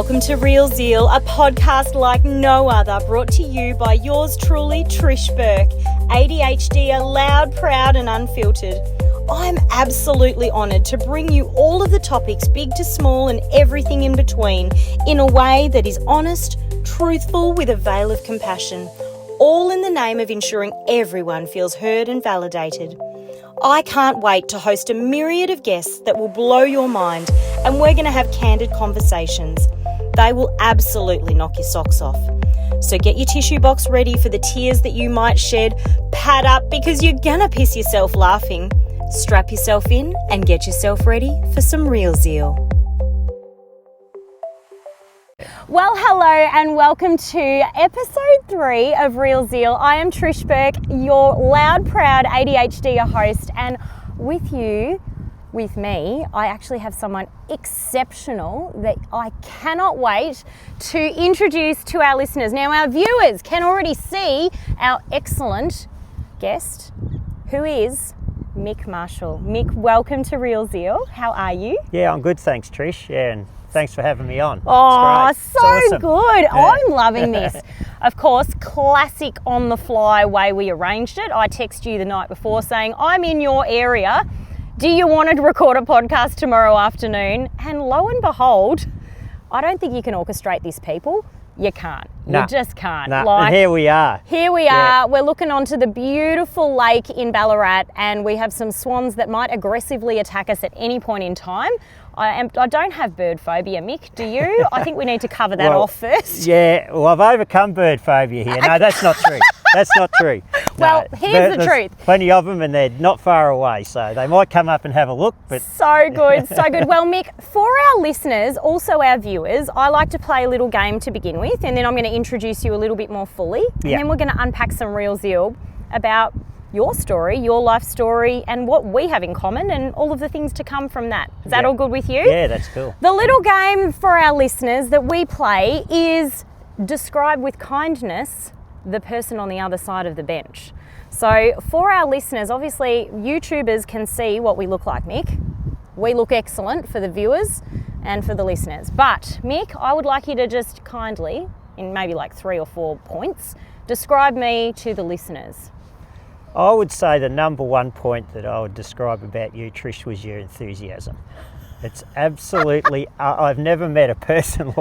Welcome to Real Zeal, a podcast like no other, brought to you by yours truly, Trish Burke, ADHD, loud, proud and unfiltered. I'm absolutely honoured to bring you all of the topics, big to small and everything in between, in a way that is honest, truthful, with a veil of compassion, all in the name of ensuring everyone feels heard and validated. I can't wait to host a myriad of guests that will blow your mind, and we're going to have candid conversations. They will absolutely knock your socks off. So get your tissue box ready for the tears that you might shed. Pad up because you're going to piss yourself laughing. Strap yourself in and get yourself ready for some Real Zeal. Well, hello and welcome to episode 3 of Real Zeal. I am Trish Burke, your loud, proud ADHD host, and with me, I actually have someone exceptional that I cannot wait to introduce to our listeners. Now, our viewers can already see our excellent guest, who is Mick Marshall. Mick, welcome to Real Zeal. How are you? Yeah, I'm good, thanks, Trish. Yeah, and thanks for having me on. Oh, so awesome. good. Yeah. I'm loving this. Of course, classic on the fly way we arranged it. I text you the night before saying, I'm in your area. Do you want to record a podcast tomorrow afternoon? And lo and behold, I don't think you can orchestrate this, people. You can't. No. You just can't. No. And here we are. Here we are. We're looking onto the beautiful lake in Ballarat, and we have some swans that might aggressively attack us at any point in time. I don't have bird phobia, Mick. Do you? I think we need to cover that off first. Yeah, well, I've overcome bird phobia here. No, that's not true. That's not true. Well, here's the truth. Plenty of them, and they're not far away, so they might come up and have a look. But so good, so good. Well, Mick, for our listeners, also our viewers, I like to play a little game to begin with, and then I'm going to introduce you a little bit more fully, and then we're going to unpack some Real Zeal about your story, your life story, and what we have in common, and all of the things to come from that. Is that all good with you? Yeah, that's cool. The little game for our listeners that we play is describe with kindness the person on the other side of the bench. So for our listeners, obviously YouTubers can see what we look like, Mick. We look excellent for the viewers and for the listeners. But Mick, I would like you to just kindly, in maybe like 3 or 4 points, describe me to the listeners. I would say the number one point that I would describe about you, Trish, was your enthusiasm. It's absolutely, I've never met a person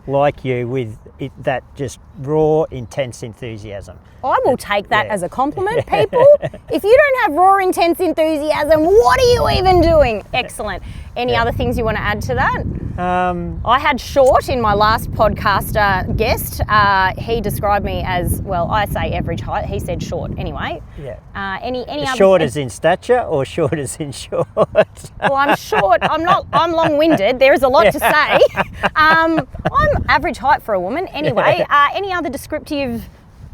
like you with that just raw, intense enthusiasm. I will take that as a compliment, people. If you don't have raw, intense enthusiasm, what are you even doing? Excellent. Any other things you want to add to that? I had short in my last podcast guest. He described me as, well, I say average height. He said short anyway. Yeah. Any other? Short as in stature or short as in short? Well, I'm short. I'm long-winded. There is a lot to say. I'm average height for a woman. Anyway, any other descriptive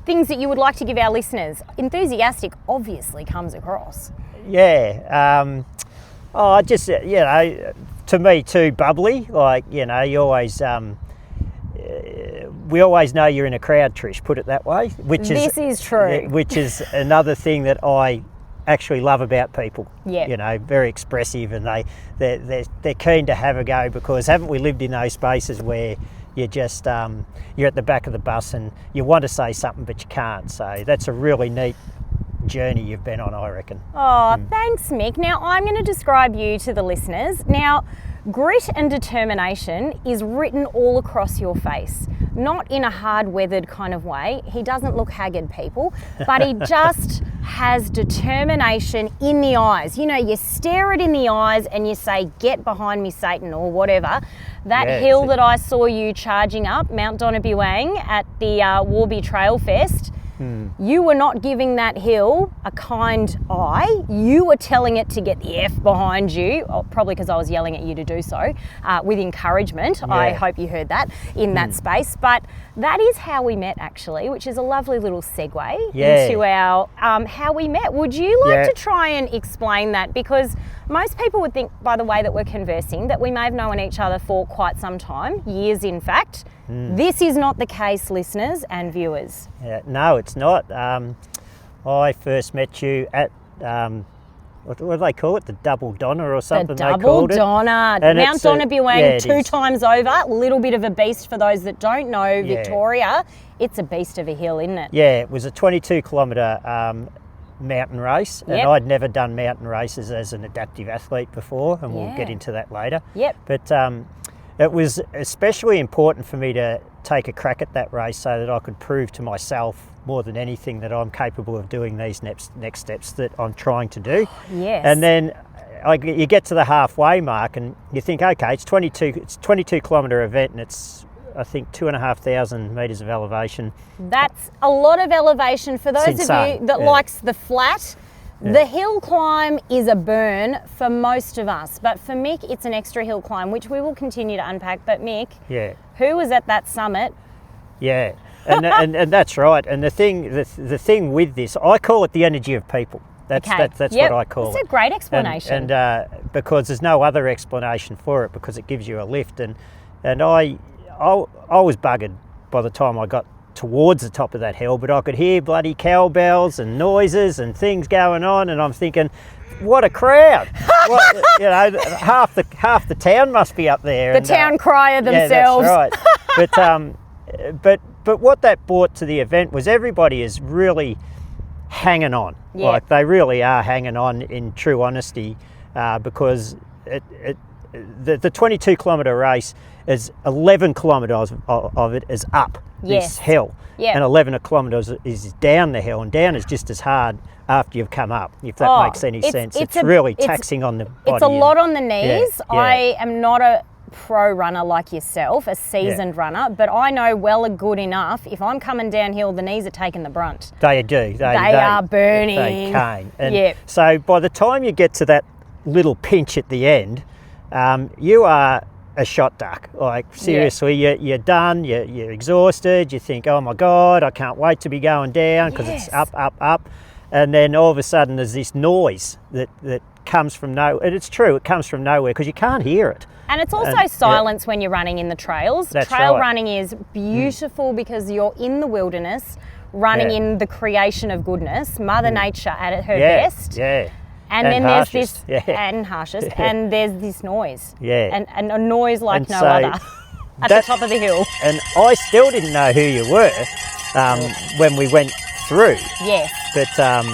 things that you would like to give our listeners? Enthusiastic obviously comes across. Yeah. Just, to me too, bubbly. Like, you always, we always know you're in a crowd, Trish, put it that way. This is true. Which is another thing that I actually love about people. Yeah. Very expressive, and they're keen to have a go, because haven't we lived in those spaces where you just, you're at the back of the bus and you want to say something but you can't. So that's a really neat journey you've been on, I reckon. Oh, thanks, Mick. Now, I'm going to describe you to the listeners. Now, grit and determination is written all across your face, not in a hard-weathered kind of way. He doesn't look haggard, people, but he just has determination in the eyes. You stare it in the eyes and you say, get behind me, Satan, or whatever. That hill that I saw you charging up, Mount Donabuang, at the Warby Trail Fest, you were not giving that hill a kind eye. You were telling it to get the F behind you, probably because I was yelling at you to do so, with encouragement. Yeah. I hope you heard that in that space. But that is how we met, actually, which is a lovely little segue into our how we met. Would you like to try and explain that? Because most people would think, by the way that we're conversing, that we may have known each other for quite some time, years in fact. This is not the case, listeners and viewers. No, it's not. I first met you at what do they call it? The double Donna or something The they double called it. Donna. And Mount Donna two is. times over. Little bit of a beast for those that don't know Victoria. It's a beast of a hill, isn't it? Yeah, it was a 22-kilometre mountain race, and I'd never done mountain races as an adaptive athlete before, and we'll get into that later. Yep. But it was especially important for me to take a crack at that race so that I could prove to myself more than anything that I'm capable of doing these next steps that I'm trying to do. Yes. And then you get to the halfway mark and you think, okay, it's 22-kilometre event, and it's, I think, 2,500 metres of elevation. That's a lot of elevation for those of you that likes the flat. Yeah. The hill climb is a burn for most of us, but for Mick, it's an extra hill climb, which we will continue to unpack. But Mick, who was at that summit? Yeah, and that's right. And the thing with this, I call it the energy of people. That's what I call it. It's a great explanation. And because there's no other explanation for it, because it gives you a lift. And I was buggered by the time I got towards the top of that hill, but I could hear bloody cowbells and noises and things going on, and I'm thinking, what a crowd! Half the town must be up there. The town crier themselves. Yeah, that's right. But what that brought to the event was everybody is really hanging on. Yeah. Like they really are hanging on in true honesty, because the 22-kilometre race is 11 kilometres of it is up this hill, and 11 kilometres is down the hill, and down is just as hard after you've come up, if that makes any sense. It's really taxing on the body. It's a lot on the knees. Yeah. I am not a pro runner like yourself, a seasoned runner, but I know well and good enough, if I'm coming downhill, the knees are taking the brunt. They do. They are burning. They cane. And so by the time you get to that little pinch at the end, you are a shot duck. Like seriously, you're done, you're exhausted, you think, oh my God, I can't wait to be going down because it's up, up, up. And then all of a sudden there's this noise that comes from nowhere. And it's true, it comes from nowhere because you can't hear it. And it's also silence when you're running in the trails. Trail running is beautiful because you're in the wilderness, running in the creation of goodness, Mother Nature at her best. Yeah. And then harshest. There's this, and harshest, and there's this noise. Yeah. And a noise like no other at the top of the hill. And I still didn't know who you were when we went through. Yes. But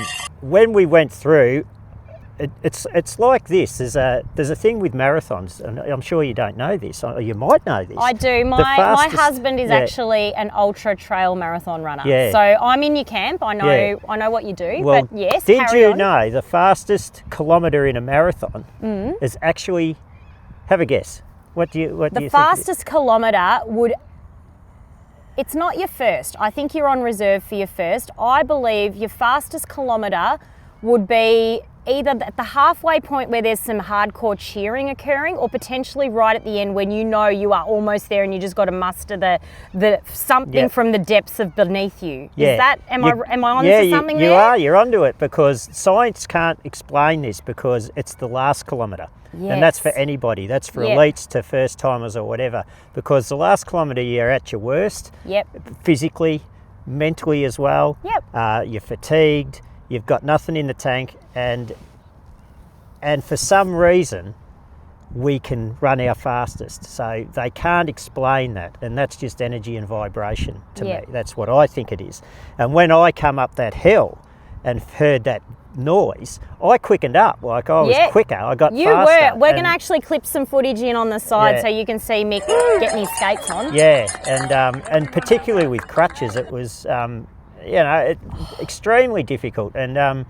when we went through, it's like this. There's a thing with marathons, and I'm sure you don't know this, or you might know this. I do. My husband is actually an ultra trail marathon runner. Yeah. So I'm in your camp. I know what you do. Well, but yes, did you know the fastest kilometre in a marathon is actually? Have a guess. What do you think? The fastest kilometre would. It's not your first. I think you're on reserve for your first. I believe your fastest kilometre would be either at the halfway point where there's some hardcore cheering occurring, or potentially right at the end when you know you are almost there and you just got to muster the something from the depths of beneath you. Yeah. Is that am I onto something there? You're onto it, because science can't explain this, because it's the last kilometre. Yes. And that's for anybody. That's for elites to first timers or whatever, because the last kilometre you're at your worst. Yep. Physically, mentally as well. Yep. You're fatigued. You've got nothing in the tank, and for some reason we can run our fastest. So they can't explain that, and that's just energy and vibration to me. That's what I think it is. And when I come up that hill and heard that noise, I quickened up. Like I was quicker. I got faster. We're going to actually clip some footage in on the side so you can see Mick getting his skates on. Yeah, and particularly with crutches, it was extremely difficult, and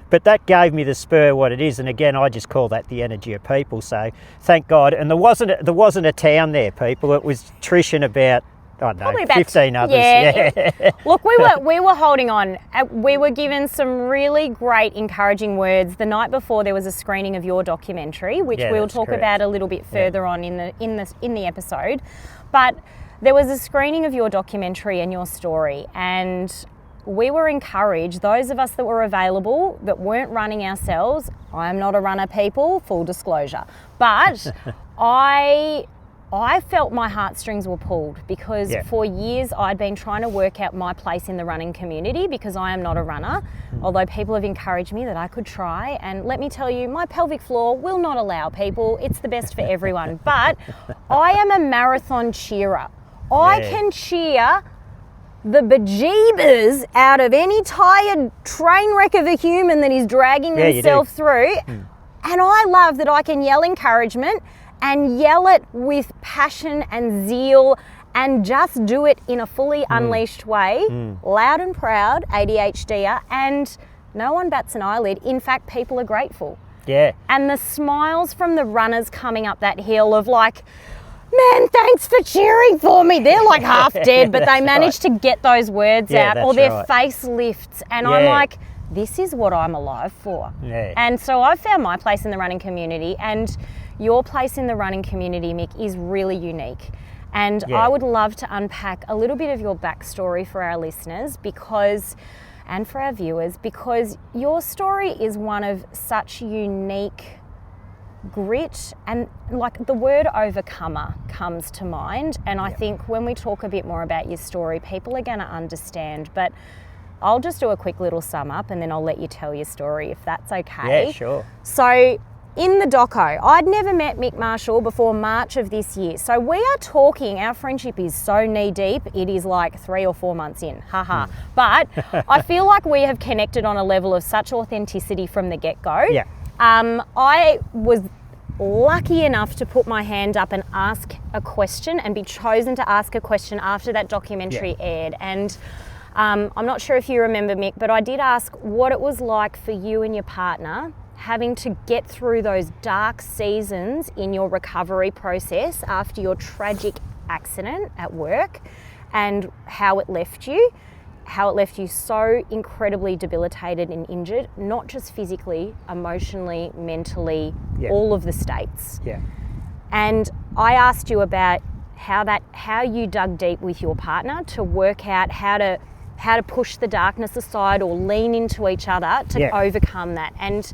but that gave me the spur what it is. And again, I just call that the energy of people. So thank God. And there wasn't a town there, people. It was Trish and about 15 others. Yeah. Look, we were holding on. We were given some really great encouraging words. The night before, there was a screening of your documentary, which we'll talk about a little bit further on in the episode. But there was a screening of your documentary and your story, and we were encouraged, those of us that were available, that weren't running ourselves. I'm not a runner, people, full disclosure. But I I felt my heartstrings were pulled because for years I'd been trying to work out my place in the running community because I am not a runner, although people have encouraged me that I could try. And let me tell you, my pelvic floor will not allow people. It's the best for everyone. But I am a marathon cheerer. I can cheer the bejeebers out of any tired train wreck of a human that is dragging themselves through. And I love that I can yell encouragement and yell it with passion and zeal and just do it in a fully unleashed way, loud and proud, ADHDer, and no one bats an eyelid. In fact, people are grateful. Yeah. And the smiles from the runners coming up that hill of like, man, thanks for cheering for me. They're like half dead, but they managed to get those words out, or their face lifts. And I'm like, this is what I'm alive for. Yeah. And so I've found my place in the running community, and your place in the running community, Mick, is really unique. And I would love to unpack a little bit of your backstory for our listeners and for our viewers, because your story is one of such unique grit, and like the word overcomer comes to mind. And I think when we talk a bit more about your story, people are going to understand. But I'll just do a quick little sum up and then I'll let you tell your story if that's okay. Yeah, sure. So in the doco, I'd never met Mick Marshall before March of this year. So we are talking, our friendship is so knee deep, it is like 3 or 4 months in, haha. But I feel like we have connected on a level of such authenticity from the get-go. Yeah. I was lucky enough to put my hand up and ask a question and be chosen to ask a question after that documentary aired. And I'm not sure if you remember, Mick, but I did ask what it was like for you and your partner having to get through those dark seasons in your recovery process after your tragic accident at work, and how it left you so incredibly debilitated and injured, not just physically, emotionally, mentally, all of the states. Yeah. And I asked you about how you dug deep with your partner to work out how to push the darkness aside or lean into each other to overcome that. And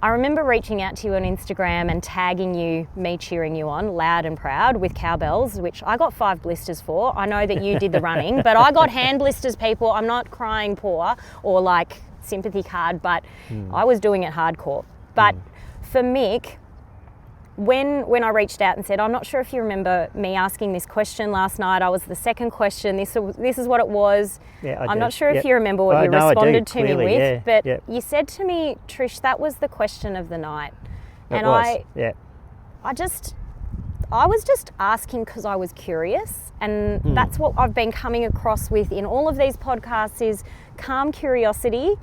I remember reaching out to you on Instagram and tagging you, me cheering you on, loud and proud, with cowbells, which I got 5 blisters for. I know that you did the running, but I got hand blisters, people. I'm not crying poor or like sympathy card, but I was doing it hardcore. But for Mick, when I reached out and said, I'm not sure if you remember me asking this question last night, I was the second question, this is what it was. Yeah, I'm not sure if you remember what you responded to me with, but you said to me, Trish, that was the question of the night. And I was just asking because I was curious, and that's what I've been coming across with in all of these podcasts is calm curiosity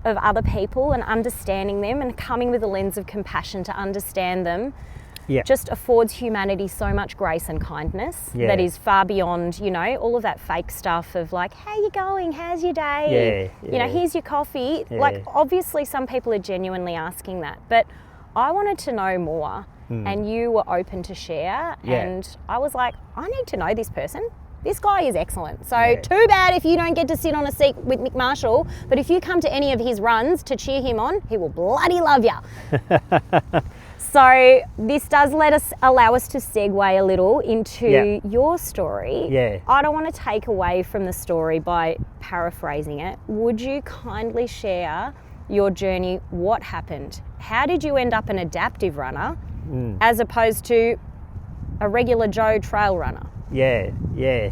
of other people and understanding them and coming with a lens of compassion to understand them. Just affords humanity so much grace and kindness that is far beyond, all of that fake stuff of like, how you going? How's your day? Here's your coffee. Like, obviously some people are genuinely asking that, but I wanted to know more and you were open to share. And I was like, I need to know this person. This guy is excellent. So too bad if you don't get to sit on a seat with Mick Marshall, but if you come to any of his runs to cheer him on, he will bloody love you. So this does allow us to segue a little into your story. Yeah. I don't want to take away from the story by paraphrasing it. Would you kindly share your journey? What happened? How did you end up an adaptive runner as opposed to a regular Joe trail runner? Yeah.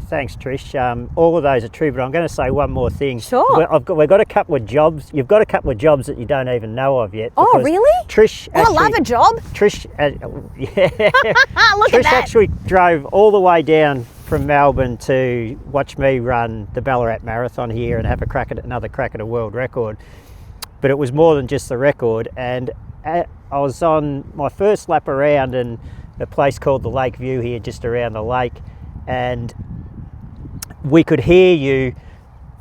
Thanks, Trish. All of those are true, but I'm going to say one more thing. Sure. We've got a couple of jobs. You've got a couple of jobs that you don't even know of yet. Oh, really? Trish. I love a job. Trish. Look Trish at that. actually drove all the way down from Melbourne to watch me run the Ballarat Marathon here and have another crack at a world record. But it was more than just the record. And I was on my first lap around in a place called the Lake View here, just around the lake. And we could hear you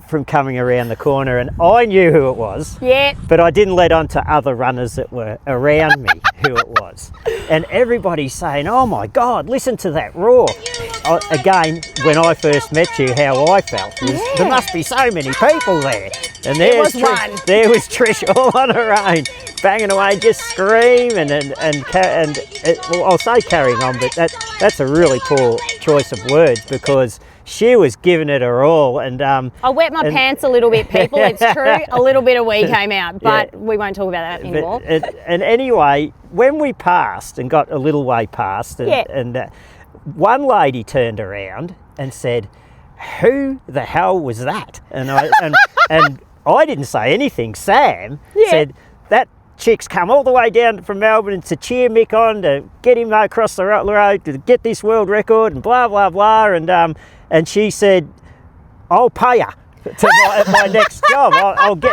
from coming around the corner, and I knew who it was. Yeah. But I didn't let on to other runners that were around me who it was. And everybody's saying, oh my God, listen to that roar. Again, when I first met you, how I felt was there must be so many people there. And there was one. There was Trish all on her own, banging away, just screaming well, I'll say carrying on, but that's a really poor choice of words because she was giving it her all. And I wet my pants a little bit, people. It's true. A little bit of wee came out, but we won't talk about that anymore. And anyway, when we passed and got a little way past, and one lady turned around and said, "Who the hell was that?" And I didn't say anything. Sam said, "That chick's come all the way down from Melbourne to cheer Mick on, to get him across the road, to get this world record, and blah, blah, blah." And she said, "I'll pay her to my next job.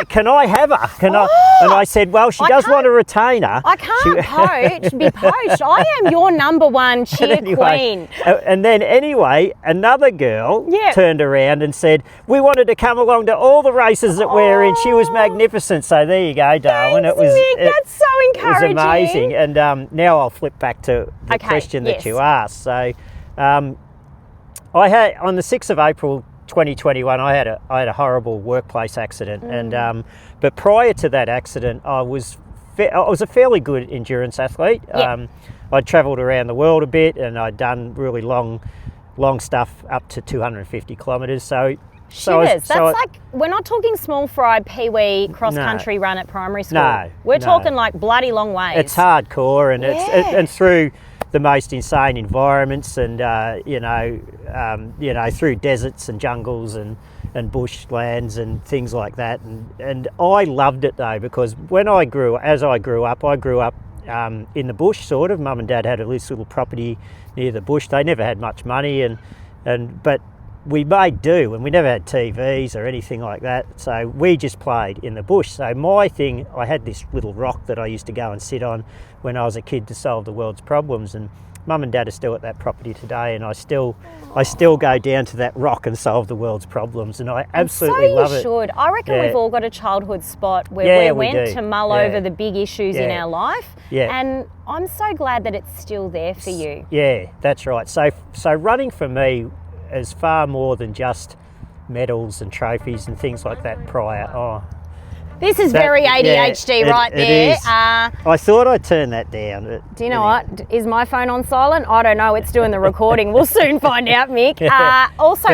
Can I have her? And I said, "Well, she does want to retain her." I can't be poached. I am your number one cheer queen. And then anyway, another girl turned around and said, "We wanted to come along to all the races that we're in." She was magnificent. So there you go, Darwin. Thanks, Mick. That's so encouraging. It was amazing. And now I'll flip back to the question that you asked. So I had, on the 6th of April 2021, I had a horrible workplace accident, and but prior to that accident, I was a fairly good endurance athlete. I'd travelled around the world a bit, and I'd done really long stuff up to 250 kilometres. That's like, we're not talking small fry pee-wee cross-country run at primary school. We're talking like bloody long ways. It's hardcore, and and through the most insane environments, and through deserts and jungles and bushlands and things like that, and I loved it though, because as I grew up in the bush, sort of. Mum and Dad had a little property near the bush. They never had much money, but we made do, and we never had TVs or anything like that, so we just played in the bush. So my thing, I had this little rock that I used to go and sit on when I was a kid to solve the world's problems, and Mum and Dad are still at that property today, and I still go down to that rock and solve the world's problems, and I absolutely love it. So you should. I reckon we've all got a childhood spot where we went to mull over the big issues in our life, and I'm so glad that it's still there for you. Yeah, that's right. So running for me is far more than just medals and trophies and things like that prior. This is very ADHD right there. It is. I thought I'd turn that down. Do you know what? Is my phone on silent? I don't know. It's doing the recording. We'll soon find out, Mick.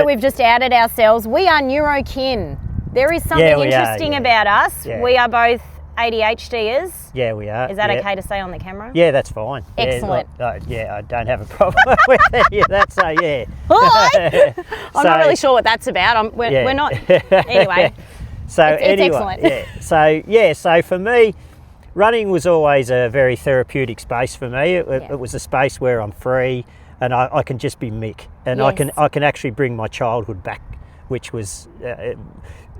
We've just outed ourselves. We are neurokin. There is something interesting about us. Yeah. We are both ADHDers. Yeah, we are. Is that okay to say on the camera? Yeah, that's fine. Excellent. I don't have a problem with it. Yeah, that's yeah. I'm not really sure what that's about. We're not. Anyway. It's excellent. So for me, running was always a very therapeutic space for me. It was a space where I'm free, and I can just be Mick, and I can actually bring my childhood back, which was,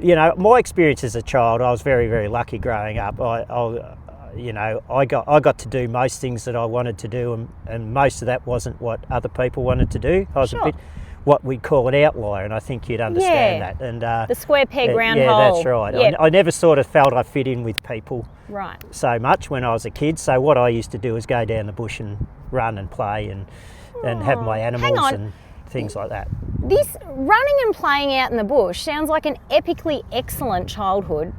my experience as a child. I was very, very lucky growing up. I got to do most things that I wanted to do, and most of that wasn't what other people wanted to do. I was a bit what we call an outlier, and I think you'd understand that. And the square peg round hole. Yeah, that's right. Yep. I never sort of felt I fit in with people so much when I was a kid. So what I used to do is go down the bush and run and play and have my animals and things like that. This running and playing out in the bush sounds like an epically excellent childhood.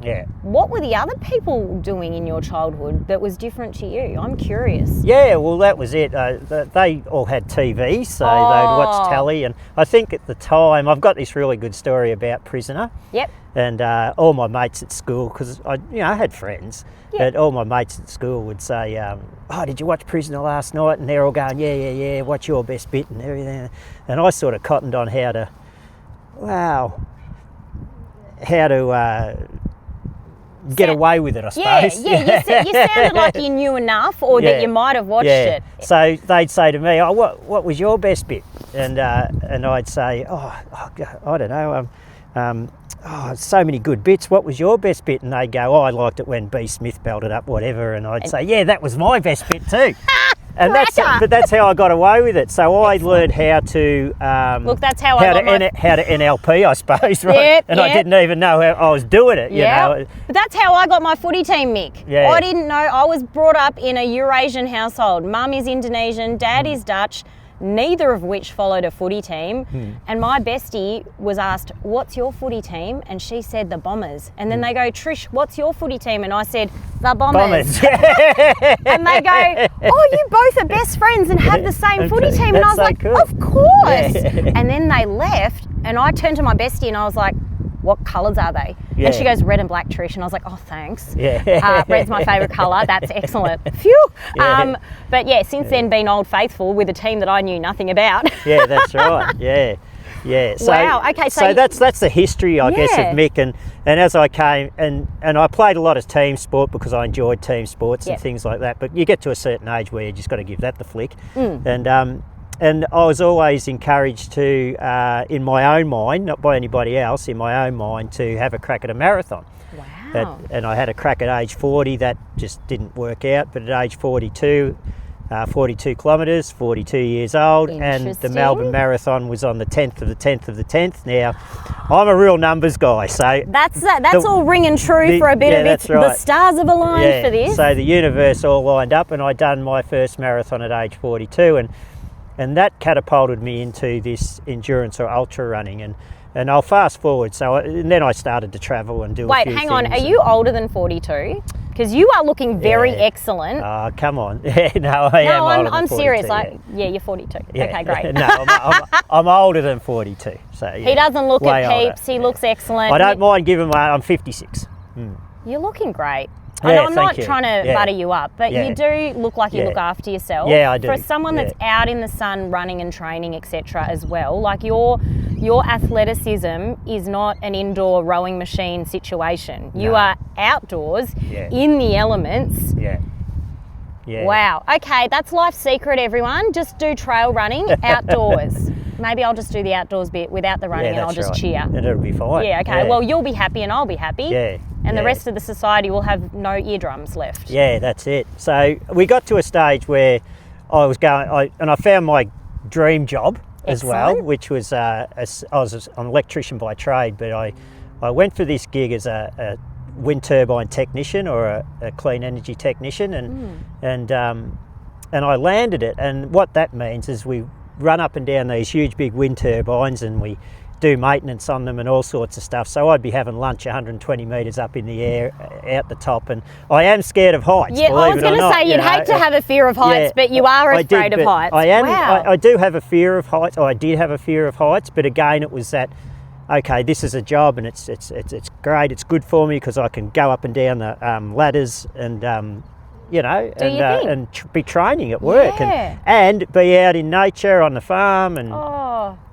Yeah. What were the other people doing in your childhood that was different to you? I'm curious. Yeah, well, that was it. They all had TV, so they'd watch telly. And I think at the time, I've got this really good story about Prisoner. Yep. And all my mates at school, because I had friends, but all my mates at school would say, did you watch Prisoner last night? And they're all going, yeah, what's your best bit and everything. And I sort of cottoned on how to get away with it, I suppose. Yeah. You sounded like you knew enough, or that you might have watched it. So they'd say to me, what was your best bit? And I'd say, I don't know. So many good bits. What was your best bit? And they'd go, I liked it when B. Smith belted up whatever. And I'd say, yeah, that was my best bit too. And that's how I got away with it. So I learned how to that's how to NLP, I suppose, right? I didn't even know how I was doing it. You know? But that's how I got my footy team, Mick. Yeah. I didn't know. I was brought up in a Eurasian household. Mum is Indonesian, Dad is Dutch. neither of which followed a footy team. And my bestie was asked, what's your footy team? And she said, the Bombers. And then they go, Trish, what's your footy team? And I said, the Bombers. And they go, oh, you both are best friends and have the same footy team. And I was like, cool. Of course. And then they left, and I turned to my bestie and I was like, what colours are they? And she goes, red and black, Trish. And I was like, oh, thanks. Red's my favourite colour. That's excellent. Phew. But yeah, since then, been Old Faithful with a team that I knew nothing about. Yeah, that's right. Yeah. So, wow. Okay. So that's the history, I guess, of Mick. And as I came, and I played a lot of team sport because I enjoyed team sports and things like that. But you get to a certain age where you just got to give that the flick. And I was always encouraged to, in my own mind, not by anybody else, in my own mind, to have a crack at a marathon. Wow. And I had a crack at age 40. That just didn't work out. But at age 42, 42 kilometres, 42 years old, and the Melbourne Marathon was on the 10th of the 10th of the 10th. Now, I'm a real numbers guy, so... That's all ringing true for a bit of it. Right. The stars have aligned for this. So the universe all lined up, and I'd done my first marathon at age 42, and that catapulted me into this endurance or ultra running, and I'll fast forward. And then I started to travel and do a few things. Wait, hang on. Are you older than 42? Because you are looking very excellent. Oh, come on. I am older than 42. I'm serious. You're 42. Okay, great. No, I'm older than 42. So he doesn't look at peeps. He looks excellent. I don't mind giving I'm 56. You're looking great. I'm not trying to butter you up, but you do look like you look after yourself. Yeah, I do. For someone that's out in the sun running and training, etc. as well, like your athleticism is not an indoor rowing machine situation. You are outdoors in the elements. Wow. Okay, that's life's secret, everyone. Just do trail running outdoors. Maybe I'll just do the outdoors bit without the running and I'll just cheer. And it'll be fine. Yeah, okay. Well, you'll be happy and I'll be happy. Yeah. And the rest of the society will have no eardrums left. Yeah, that's it. So we got to a stage where I was going, and I found my dream job as well, which was, I was an electrician by trade, but I went for this gig as a wind turbine technician or a clean energy technician, and I landed it. And what that means is we run up and down these huge big wind turbines and we do maintenance on them and all sorts of stuff. So I'd be having lunch 120 metres up in the air out the top, and I am scared of heights. Yeah, I was going to say you'd hate to have a fear of heights, but you are afraid of heights. I am. Wow. I do have a fear of heights. I did have a fear of heights, but again, it was that. Okay, this is a job, and it's great. It's good for me because I can go up and down the ladders and and be training at work and be out in nature on the farm and.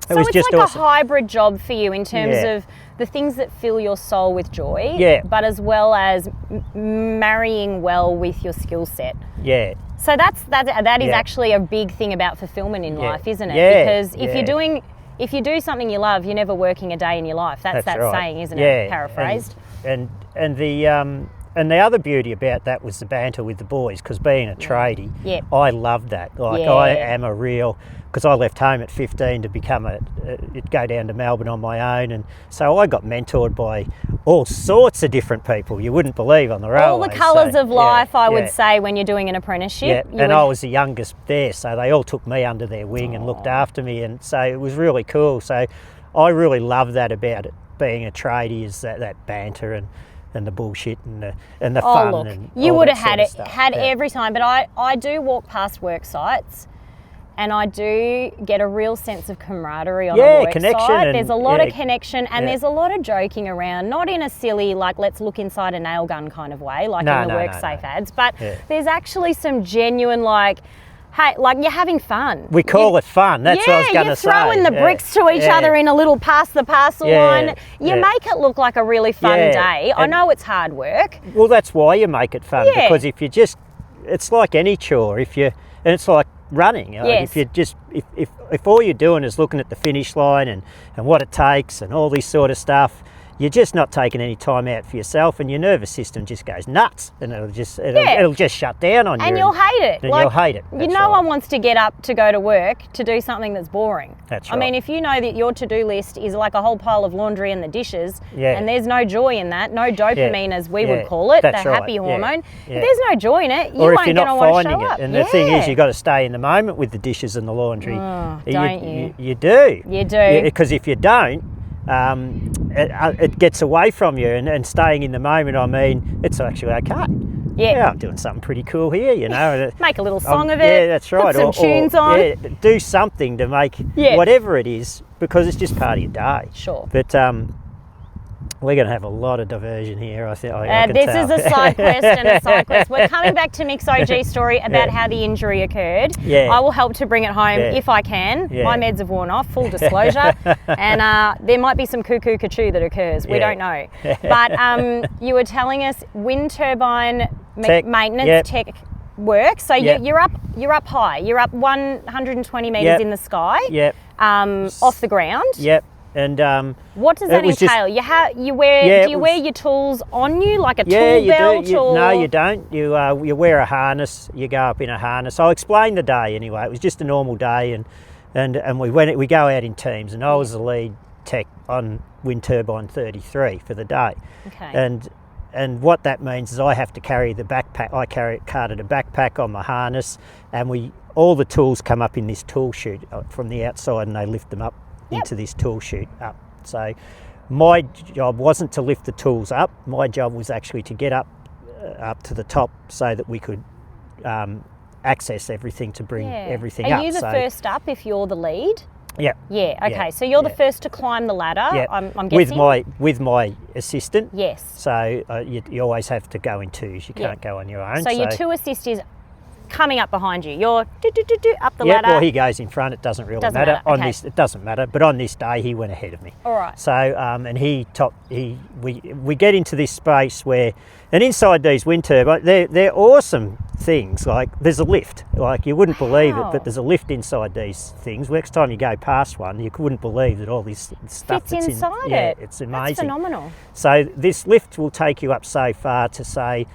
So it's just like awesome. A hybrid job for you in terms of the things that fill your soul with joy, but as well as marrying well with your skill set. Yeah. So that is actually a big thing about fulfillment in life, isn't it? Yeah. Because if you do something you love, you're never working a day in your life. That's that right. saying, isn't it? Paraphrased. And the other beauty about that was the banter with the boys, because being a tradie, I loved that. I am a real, because I left home at 15 to become go down to Melbourne on my own, and so I got mentored by all sorts of different people you wouldn't believe on the railway. All the colours of life, I would say, when you're doing an apprenticeship. Yeah, and I was the youngest there, so they all took me under their wing and looked after me, and so it was really cool. So I really love that about it, being a tradie, is that banter and the bullshit and the fun. Look, and you would have had it every time, but I do walk past work sites and I do get a real sense of camaraderie on a work site. There's a lot of connection and there's a lot of joking around, not in a silly, like, let's look inside a nail gun kind of way, like in the WorkSafe ads, but there's actually some genuine, like, hey, like, you're having fun. We call it fun. That's what I was going to say. You're throwing the bricks to each other in a little pass the parcel line. You make it look like a really fun day. I know it's hard work. Well, that's why you make it fun, because if you just, it's like any chore. And it's like running. If you just, if all you're doing is looking at the finish line and what it takes and all this sort of stuff, you're just not taking any time out for yourself, and your nervous system just goes nuts, and it'll just shut down on you. And you'll hate it. And you'll hate it. No one wants to get up to go to work to do something that's boring. That's right. I mean, if you know that your to-do list is like a whole pile of laundry and the dishes, and there's no joy in that, no dopamine as we would call it, the happy hormone, if there's no joy in it, you ain't going to want to show up. And the thing is, you've got to stay in the moment with the dishes and the laundry. Don't you? You do. You do. Because if you don't, it gets away from you, and staying in the moment, I mean, it's actually okay. Yeah, I'm doing something pretty cool here, you know. Make a little song of it. Yeah, that's right. Put some tunes on. Yeah, do something to make whatever it is, because it's just part of your day. Sure. But we're going to have a lot of diversion here, I think. This is a side quest and a side quest. We're coming back to Mick's OG story about how the injury occurred. Yeah. I will help to bring it home if I can. Yeah. My meds have worn off, full disclosure. And there might be some cuckoo that occurs. We don't know. But you were telling us wind turbine maintenance tech work. So you're up high. You're up 120 metres in the sky. Yep. Off the ground. Yep. And what does that entail? Do you wear your tools on you, like a tool belt? No, you don't. You wear a harness. You go up in a harness. I'll explain the day anyway. It was just a normal day, and we go out in teams, and I was the lead tech on wind turbine 33 for the day. Okay. And what that means is I have to carry the backpack. I carted a backpack on my harness, and all the tools come up in this tool chute from the outside, and they lift them up into this tool chute up. So my job wasn't to lift the tools up. My job was actually to get up to the top so that we could access everything to bring everything up. Are you the first up if you're the lead? Yeah. Yeah. Okay. So you're the first to climb the ladder. Yeah. I'm guessing. With my assistant. Yes. So you always have to go in twos. You can't go on your own. So your two assist is coming up behind you. You're up the ladder. Well, he goes in front. It doesn't really matter. On okay. this, it doesn't matter. But on this day, he went ahead of me. All right. So and we get into this space where, and inside these wind turbines, they're awesome things. Like there's a lift. Like you wouldn't believe it, but there's a lift inside these things. Next time you go past one, you wouldn't believe that all this stuff fits inside it. Yeah, it's amazing. That's phenomenal. So this lift will take you up so far to say,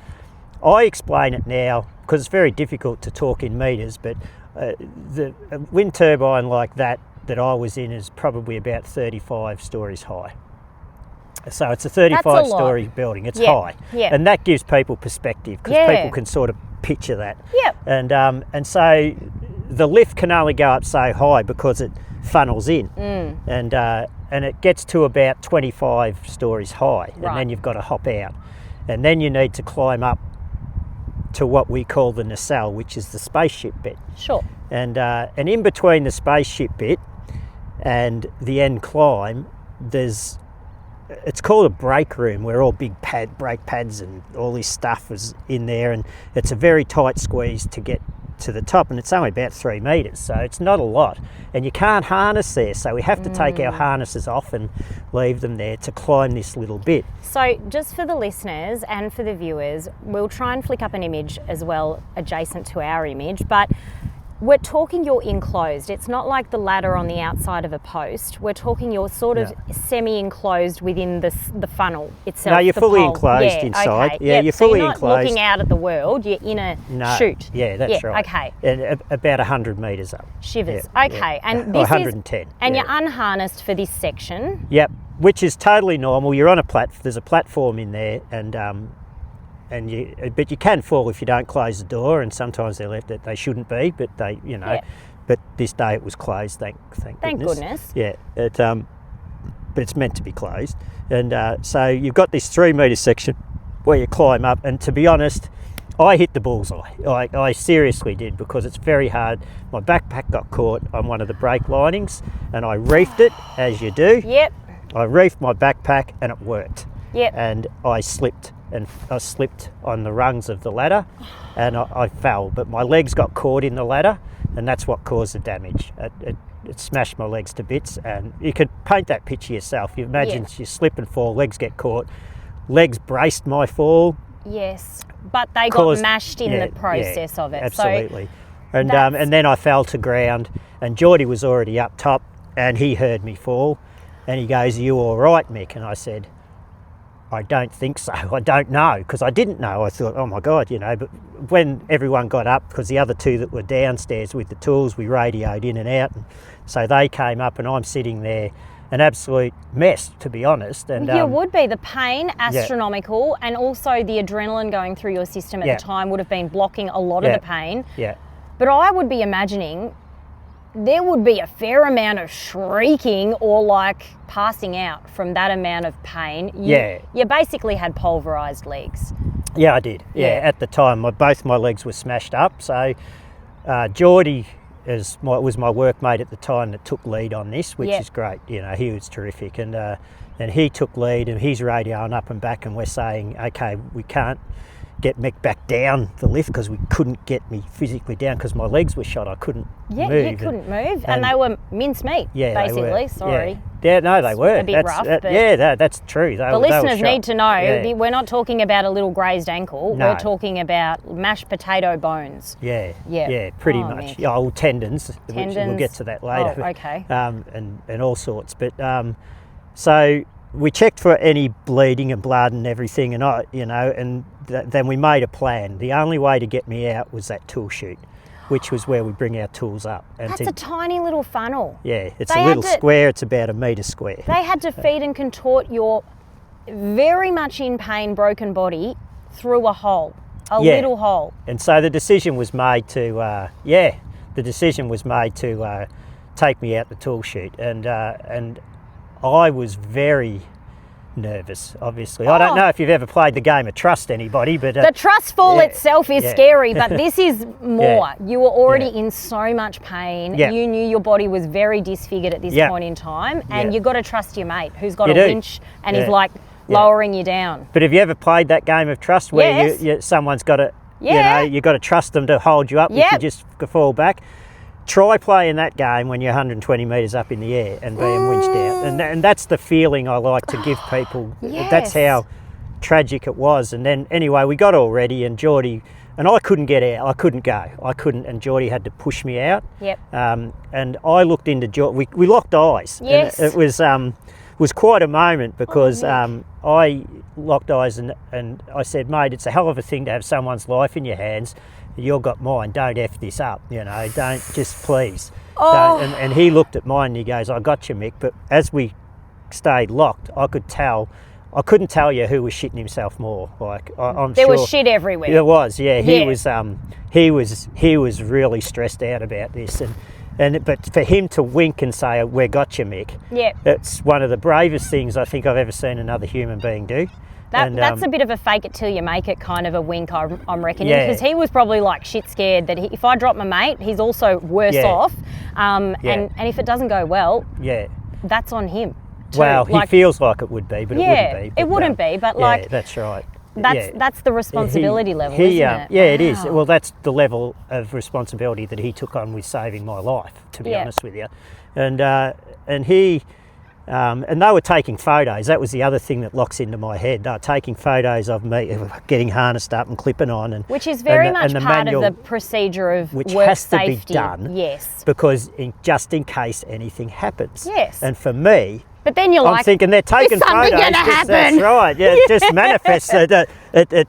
I explain it now because it's very difficult to talk in metres, but the wind turbine like that I was in is probably about 35 stories high. So it's a 35-storey building. It's high, and that gives people perspective because people can sort of picture that. Yep. And so the lift can only go up so high because it funnels in, and it gets to about 25 stories high, and then you've got to hop out, and then you need to climb up to what we call the nacelle, which is the spaceship bit. Sure. And in between the spaceship bit and the end climb, it's called a brake room, where all big brake pads and all this stuff is in there, and it's a very tight squeeze to get to the top, and it's only about 3 metres, so it's not a lot, and you can't harness there, so we have to take our harnesses off and leave them there to climb this little bit. So just for the listeners and for the viewers, we'll try and flick up an image as well adjacent to our image, but we're talking you're enclosed. It's not like the ladder on the outside of a post. We're talking you're sort of semi-enclosed within the funnel itself. No, you're fully enclosed inside. Okay. Yeah, you're fully enclosed. You're not looking out at the world. You're in a chute. Yeah, that's right. Okay. And about 100 metres up. Shivers. Yeah, okay. Yeah. And this 110. And you're unharnessed for this section. Yep. Which is totally normal. You're on there's a platform in there, but you can fall if you don't close the door, and sometimes they're left that they shouldn't be, but they, but this day it was closed, thank goodness. Yeah, but it's meant to be closed. And so you've got this 3 metre section where you climb up, and to be honest, I hit the bullseye. I seriously did, because it's very hard. My backpack got caught on one of the brake linings, and I reefed it, as you do. Yep. I reefed my backpack and it worked. Yep. And I slipped on the rungs of the ladder, and I fell, but my legs got caught in the ladder, and that's what caused the damage. It smashed my legs to bits, and you could paint that picture yourself. You imagine you slip and fall, legs get caught, legs braced my fall. Yes, but they got mashed in the process of it. Absolutely. So and then I fell to ground, and Geordie was already up top, and he heard me fall, and he goes, "Are you all right, Mick?" And I said, I don't think so. I don't know, because I didn't know. I thought, oh my God, you know, but when everyone got up, because the other two that were downstairs with the tools, we radioed in and out. And so they came up and I'm sitting there, an absolute mess, to be honest. And you would be. The pain, astronomical, and also the adrenaline going through your system at the time would have been blocking a lot of the pain. Yeah. But I would be imagining there would be a fair amount of shrieking or like passing out from that amount of pain. You basically had pulverised legs. Yeah, I did. Yeah, at the time, both my legs were smashed up. So Geordie was my workmate at the time that took lead on this, which is great. You know, he was terrific, and he took lead, and he's radioing up and back, and we're saying, okay, we can't get Mick back down the lift because we couldn't get me physically down because my legs were shot. I couldn't move. Yeah, you couldn't move, and they were mincemeat. Yeah, basically. They were. Sorry. Yeah, no, they were. A bit rough. But that's true. The listeners need to know we're not talking about a little grazed ankle. No. We're talking about mashed potato bones. Yeah, pretty much. Mick. Yeah, tendons. We'll get to that later. Oh, okay. And all sorts. But so we checked for any bleeding and blood and everything, and then we made a plan. The only way to get me out was that tool chute, which was where we bring our tools up. And that's a tiny little funnel. Yeah, it's a little square. It's about 1 metre square. They had to feed and contort your very much in pain, broken body through a hole, little hole. And so the decision was made to, take me out the tool chute, and I was very nervous, obviously. I don't know if you've ever played the game of trust, anybody, but the trust fall itself is scary, but this is more. You were already in so much pain. You knew your body was very disfigured at this point in time, and you've got to trust your mate who's got a winch and is like lowering you down. But have you ever played that game of trust where someone's got to, you've got to trust them to hold you up if you just fall back? Try playing that game when you're 120 metres up in the air and being winched out. And that's the feeling I like to give people. That's how tragic it was. And then, anyway, we got all ready, and Geordie, and I couldn't get out. I couldn't go. And Geordie had to push me out. Yep. And I looked into Geordie. We locked eyes. Yes. And it was quite a moment because I locked eyes and I said, mate, it's a hell of a thing to have someone's life in your hands. You've got mine, don't F this up, don't, just please. Don't. And he looked at mine and he goes, I got you, Mick. But as we stayed locked, I couldn't tell you who was shitting himself more. Like, I'm there sure was shit everywhere. There was, he was really stressed out about this. But for him to wink and say, we got you, Mick, it's one of the bravest things I think I've ever seen another human being do. That's a bit of a fake it till you make it kind of a wink, I'm reckoning, because he was probably like shit scared that if I drop my mate, he's also worse off. And if it doesn't go well, that's on him too. Well, he feels like it would be, but it wouldn't be. It wouldn't be, but like... that's right. That's the responsibility level, isn't it? Yeah, it is. Well, that's the level of responsibility that he took on with saving my life, to be honest with you. And he... and they were taking photos. That was the other thing that locks into my head. They were taking photos of me getting harnessed up and clipping on. Which is very much part of the procedure of which work has safety. To be done. Yes. Because just in case anything happens. Yes. And for me... But then you're I'm thinking they're taking photos. That's right. Yeah, it just manifests it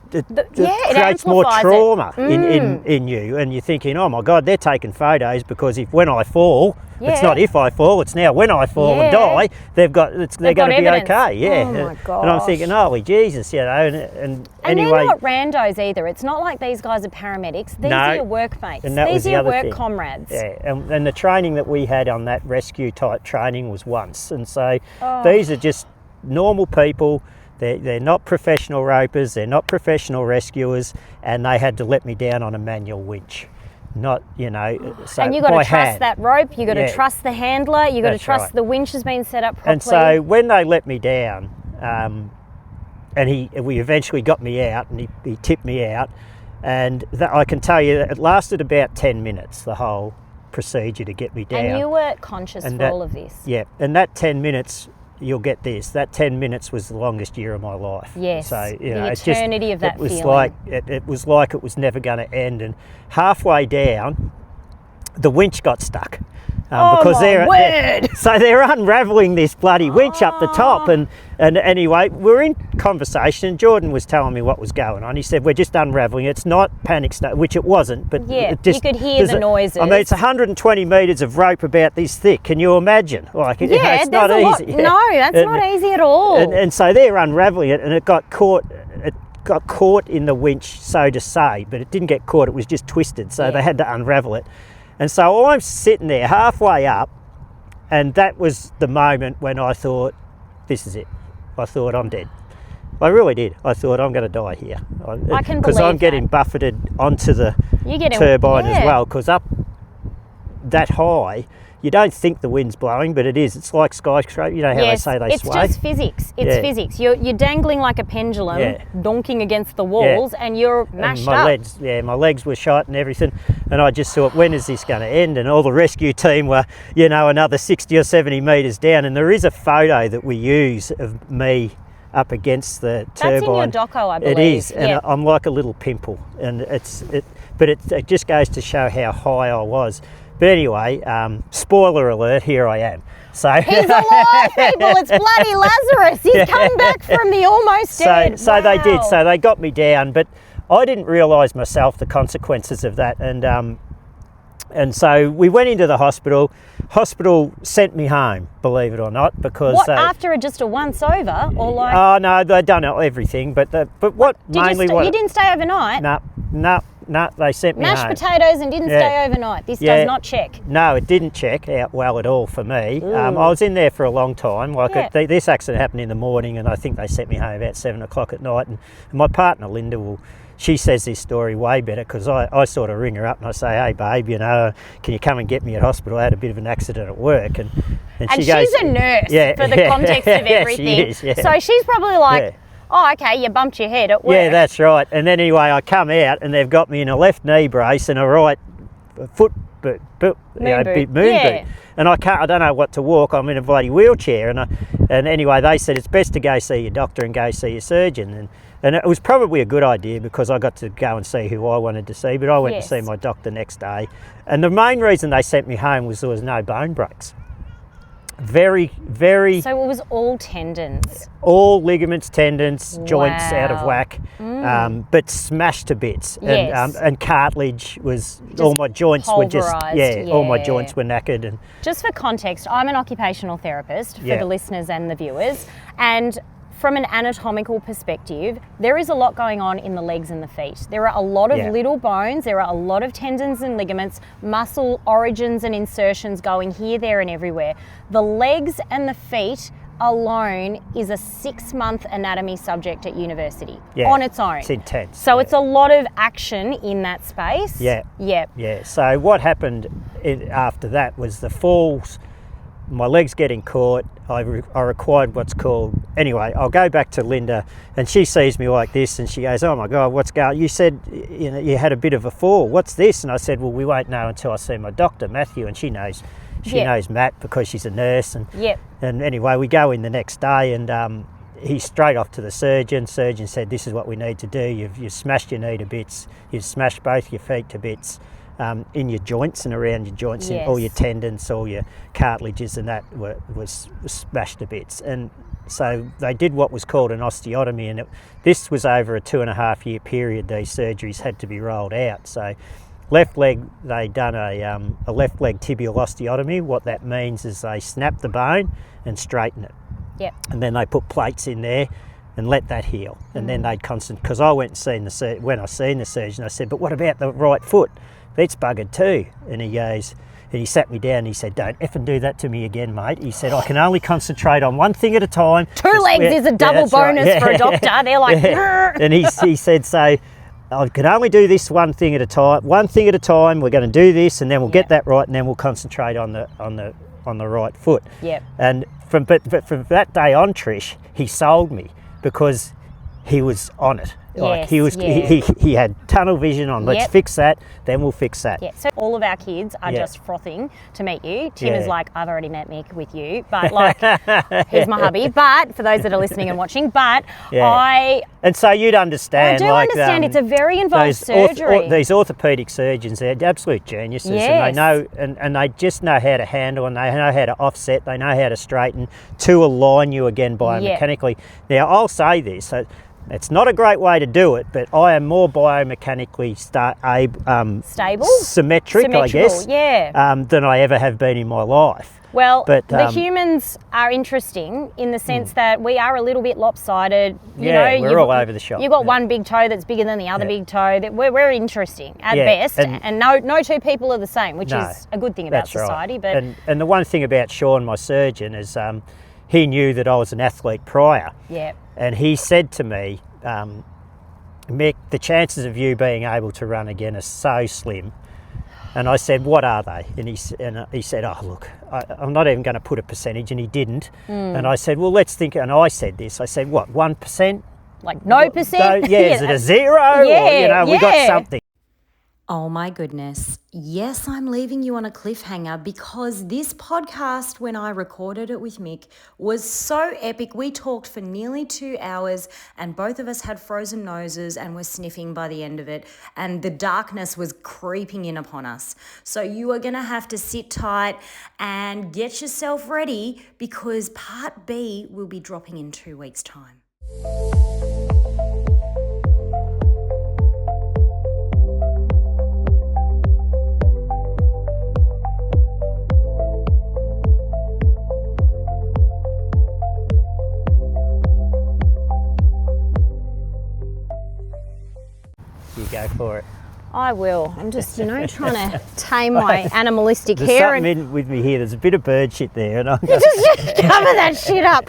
creates more trauma in you, and you're thinking, oh my God, they're taking photos because when I fall, it's not if I fall, it's now when I fall and die, they're going to be okay. Yeah. Oh my gosh. And I'm thinking, holy Jesus, and anyway. they're not randos either. It's not like these guys are paramedics. These are your workmates. These are your work comrades. Yeah, and the training that we had on that rescue type training was once, and so these are just normal people. They're not professional ropers, they're not professional rescuers, and they had to let me down on a manual winch. Not, so and you've got to trust that rope, you've got to trust the handler, you've got to trust the winch has been set up properly. And so when they let me down, and we eventually got me out, and he tipped me out, and I can tell you that it lasted about 10 minutes, the whole procedure to get me down. And you were conscious for all of this. Yeah, and that 10 minutes... You'll get this. That 10 minutes was the longest year of my life. Yes, so, the eternity of that feeling. It was like it was never going to end. And halfway down, the winch got stuck. because word. so they're unravelling this bloody winch up the top, and anyway, we're in conversation. Jordan was telling me what was going on. He said, we're just unravelling. It's not panic state, which it wasn't, but it just, you could hear the noises. I mean, it's 120 metres of rope about this thick. Can you imagine? Like, yeah, it's not easy. No, that's not easy at all. And so they're unravelling it, and it got caught. It got caught in the winch, so to say, but it didn't get caught. It was just twisted, so they had to unravel it. And so I'm sitting there halfway up, and that was the moment when I thought, this is it. I thought, I'm dead. I really did. I thought, I'm going to die here. I can because I'm getting buffeted onto the turbine as well, because up that high, you don't think the wind's blowing, but it is. It's like skyscraper. You know how they say they sway? It's just physics. It's physics. You're dangling like a pendulum, donking against the walls, and you're mashed my up. My legs were shot and everything. And I just thought, when is this going to end? And all the rescue team were, another 60 or 70 metres down. And there is a photo that we use of me up against the turbine. That's in your doco, I believe. It is, and I'm like a little pimple. And but it just goes to show how high I was. But anyway, spoiler alert, here I am. So he's alive, people. It's bloody Lazarus. He's come back from the almost dead. So they did. So they got me down, but I didn't realise myself the consequences of that. And so we went into the hospital. Hospital sent me home, believe it or not, because after just a once over, or like? Oh no, they'd done everything, but what mainly you didn't stay overnight? No, they sent me Mashed home. potatoes and didn't stay overnight. This does not check. No, it didn't check out well at all for me. I was in there for a long time. This accident happened in the morning, and I think they sent me home about 7 o'clock at night. And my partner Linda she says this story way better, because I sort of ring her up and I say, hey babe, can you come and get me at hospital? I had a bit of an accident at work, and she goes, she's a nurse for the context of everything. She is, so she's probably like, oh, okay, you bumped your head at work. Yeah, that's right. And then anyway, I come out and they've got me in a left knee brace and a right foot boot, moon boot. And I don't know what to walk. I'm in a bloody wheelchair. And anyway, they said it's best to go see your doctor and go see your surgeon. And it was probably a good idea, because I got to go and see who I wanted to see. But I went to see my doctor next day. And the main reason they sent me home was there was no bone breaks. Very, very... So it was all tendons? All ligaments, tendons, joints out of whack, but smashed to bits. And cartilage was... Just all my joints were just... all my joints were knackered. And just for context, I'm an occupational therapist for the listeners and the viewers, and from an anatomical perspective, there is a lot going on in the legs and the feet. There are a lot of little bones, there are a lot of tendons and ligaments, muscle origins and insertions going here, there and everywhere. The legs and the feet alone is a 6-month anatomy subject at university on its own. It's intense. So it's a lot of action in that space. Yeah. So what happened after that was the falls, my legs getting caught. I required what's called... Anyway, I'll go back to Linda, and she sees me like this, and she goes, oh my God, what's going on? You said you had a bit of a fall. What's this? And I said, well, we won't know until I see my doctor, Matthew, and she knows Matt because she's a nurse. And anyway, we go in the next day, and he's straight off to the surgeon. Surgeon said, this is what we need to do. You've smashed your knee to bits. You've smashed both your feet to bits. In your joints and around your joints, all your tendons, all your cartilages, and that was smashed to bits. And so they did what was called an osteotomy, and this was over a 2.5 year period. These surgeries had to be rolled out. So left leg, they done a left leg tibial osteotomy. What that means is they snap the bone and straighten it. And then they put plates in there and let that heal. And then they'd concentrate, because I went and seen the surgeon, I said, but what about the right foot? It's buggered too. And he goes, and he sat me down and he said, don't effing do that to me again, mate. He said, I can only concentrate on one thing at a time. Two legs is a double bonus for a doctor. They're like, and he said, so I can only do this one thing at a time. We're going to do this, and then we'll get that right, and then we'll concentrate on the right foot. And from that day on, Trish, he sold me, because he was on it. Like Yes, he had tunnel vision on. Let's Yep. fix that, then we'll fix that. Yeah, so all of our kids are Yeah. just frothing to meet you. Tim is Yeah. like, I've already met Mick with you, but like, he's my hubby. But for those that are listening and watching, but Yeah. And so you'd understand. I do like, understand it's a very involved surgery. These orthopaedic surgeons, they're absolute geniuses, and they know, and they just know how to handle, and they know how to offset, they know how to straighten to align you again biomechanically. Now, I'll say this. It's not a great way to do it, but I am more biomechanically Stable? symmetric, I guess, yeah. than I ever have been in my life. Well, But, the humans are interesting in the sense that we are a little bit lopsided. You know, we're all over the shop. You've got one big toe that's bigger than the other big toe. That we're interesting at Yeah, best, and no two people are the same, which No, is a good thing about that's right. society. But and the one thing about Sean, my surgeon, is he knew that I was an athlete prior. yeah, And he said to me, Mick, the chances of you being able to run again are so slim. And I said, what are they? And he said, oh, look, I'm not even going to put a percentage, and he didn't. And I said, well, let's think, and I said this, I said, what, 1%? like no percent. Is it a zero? Yeah, or, we got something. Oh my goodness. Yes, I'm leaving you on a cliffhanger because this podcast, when I recorded it with Mick, was so epic. We talked for nearly 2 hours and both of us had frozen noses and were sniffing by the end of it, and the darkness was creeping in upon us. So you are going to have to sit tight and get yourself ready because part B will be dropping in 2 weeks' time. You go for it. I will. I'm just, trying to tame my animalistic There's hair something in with me here. There's a bit of bird shit there, and I'm just cover that shit up.